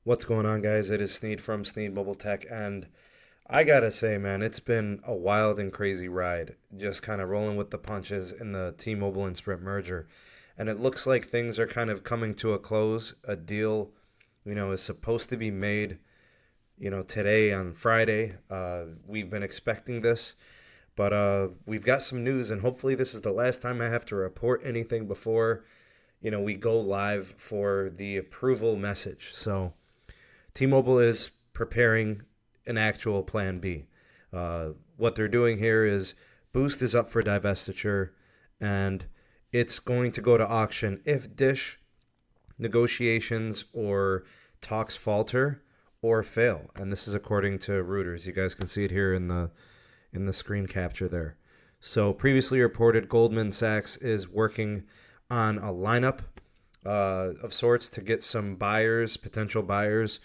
What's going on, guys? It is Sneed from Sneed Mobile Tech, and I gotta say, man, it's been a wild and crazy ride. Just kind of rolling with the punches in the T-Mobile and Sprint merger, and it looks like things are kind of coming to a close. A deal, is supposed to be made, today on Friday. We've been expecting this, but we've got some news, and hopefully, this is the last time I have to report anything before, we go live for the approval message. So. T-Mobile is preparing an actual plan B. What they're doing here is Boost is up for divestiture, and it's going to go to auction if Dish negotiations or talks falter or fail. And this is according to Reuters. You guys can see it here in the screen capture there. So previously reported, Goldman Sachs is working on a lineup of sorts to get some buyers, potential buyers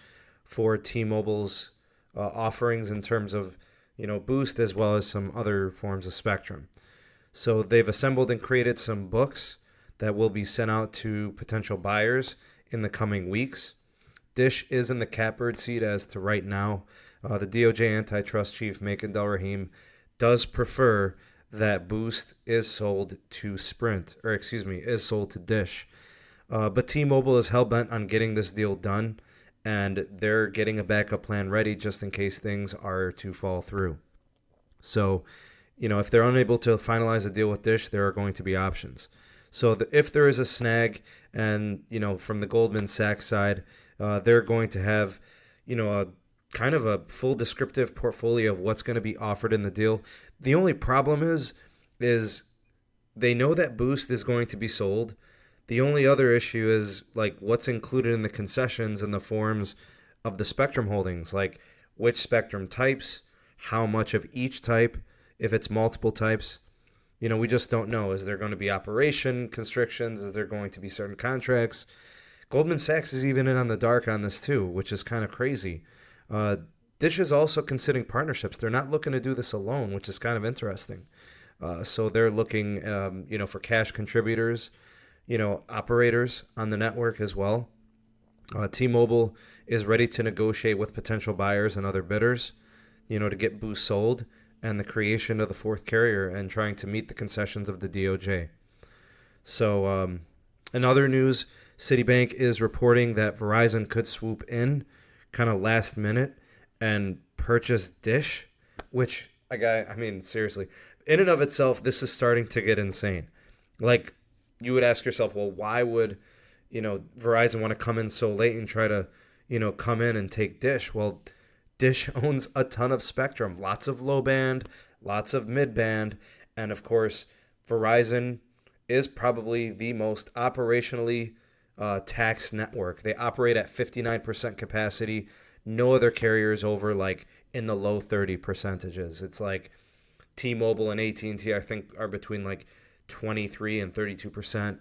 for T-Mobile's offerings in terms of, Boost as well as some other forms of spectrum. So they've assembled and created some books that will be sent out to potential buyers in the coming weeks. Dish is in the catbird seat as to right now. The DOJ antitrust chief, Makan Delrahim, does prefer that Boost is sold to Sprint, or excuse me, is sold to Dish. But T-Mobile is hell-bent on getting this deal done, and they're getting a backup plan ready just in case things are to fall through. So, if they're unable to finalize a deal with Dish, there are going to be options. So if there is a snag, and, from the Goldman Sachs side, they're going to have, a kind of a full descriptive portfolio of what's going to be offered in the deal. The only problem is they know that Boost is going to be sold. The only other issue is like what's included in the concessions and the forms of the spectrum holdings, like which spectrum types, how much of each type, if it's multiple types. We just don't know. Is there going to be operation constrictions? Is there going to be certain contracts? Goldman Sachs is even in on the dark on this too, which is kind of crazy. Dish is also considering partnerships. They're not looking to do this alone, which is kind of interesting. So they're looking, for cash contributors, operators on the network as well. T-Mobile is ready to negotiate with potential buyers and other bidders, to get Boost sold and the creation of the fourth carrier and trying to meet the concessions of the DOJ. So, in other news, Citibank is reporting that Verizon could swoop in kind of last minute and purchase Dish, which, seriously, in and of itself, this is starting to get insane. Like, you would ask yourself, well, why would, Verizon want to come in so late and try to, come in and take Dish? Well, Dish owns a ton of spectrum, lots of low band, lots of mid band, and of course, Verizon is probably the most operationally taxed network. They operate at 59% capacity. No other carriers over like in the low 30 percentages. It's like T-Mobile and AT&T, I think, are between like 23 and 32%.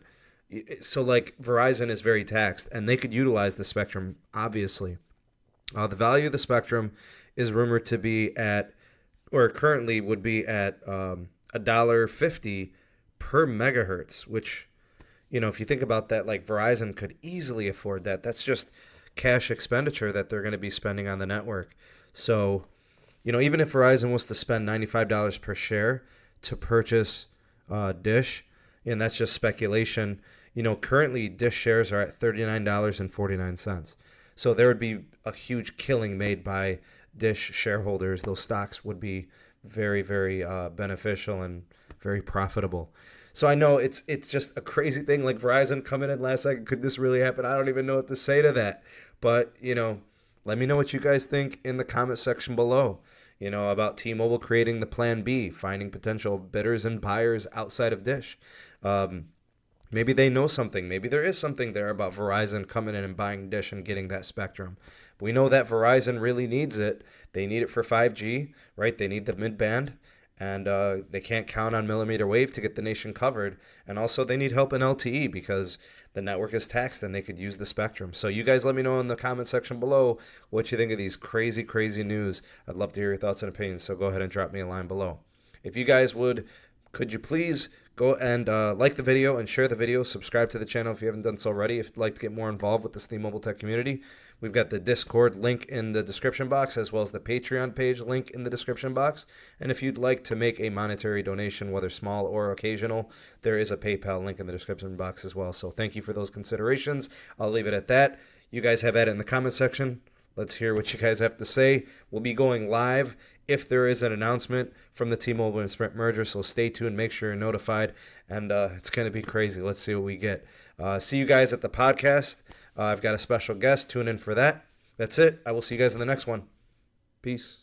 So like Verizon is very taxed, and they could utilize the spectrum, obviously. The value of the spectrum is rumored to be at, or currently would be at $1.50 per megahertz, which, if you think about that, like Verizon could easily afford that. That's just cash expenditure that they're going to be spending on the network. So, even if Verizon was to spend $95 per share to purchase Dish, and that's just speculation. Currently Dish shares are at $39.49. So there would be a huge killing made by Dish shareholders. Those stocks would be very, very beneficial and very profitable. So I know it's just a crazy thing. Like Verizon coming in last second. Could this really happen? I don't even know what to say to that. But, let me know what you guys think in the comment section below. About T-Mobile creating the plan B, finding potential bidders and buyers outside of Dish. Maybe they know something. Maybe there is something there about Verizon coming in and buying Dish and getting that spectrum. We know that Verizon really needs it. They need it for 5G, right? They need the mid-band, and they can't count on millimeter wave to get the nation covered. And also they need help in LTE because the network is taxed and they could use the spectrum. So you guys let me know in the comment section below what you think of these crazy, crazy news. I'd love to hear your thoughts and opinions, so go ahead and drop me a line below. If you guys could you please go and like the video and share the video. Subscribe to the channel if you haven't done so already. If you'd like to get more involved with the Sneed Mobile Tech community, We've got the Discord link in the description box, as well as the Patreon page link in the description box. And if you'd like to make a monetary donation, whether small or occasional, there is a PayPal link in the description box as well. So thank you for those considerations. I'll leave it at that. You guys have at it in the comment section. Let's hear what you guys have to say. We'll be going live if there is an announcement from the T-Mobile and Sprint merger, so stay tuned. Make sure you're notified, and it's going to be crazy. Let's see what we get. See you guys at the podcast. I've got a special guest. Tune in for that. That's it. I will see you guys in the next one. Peace.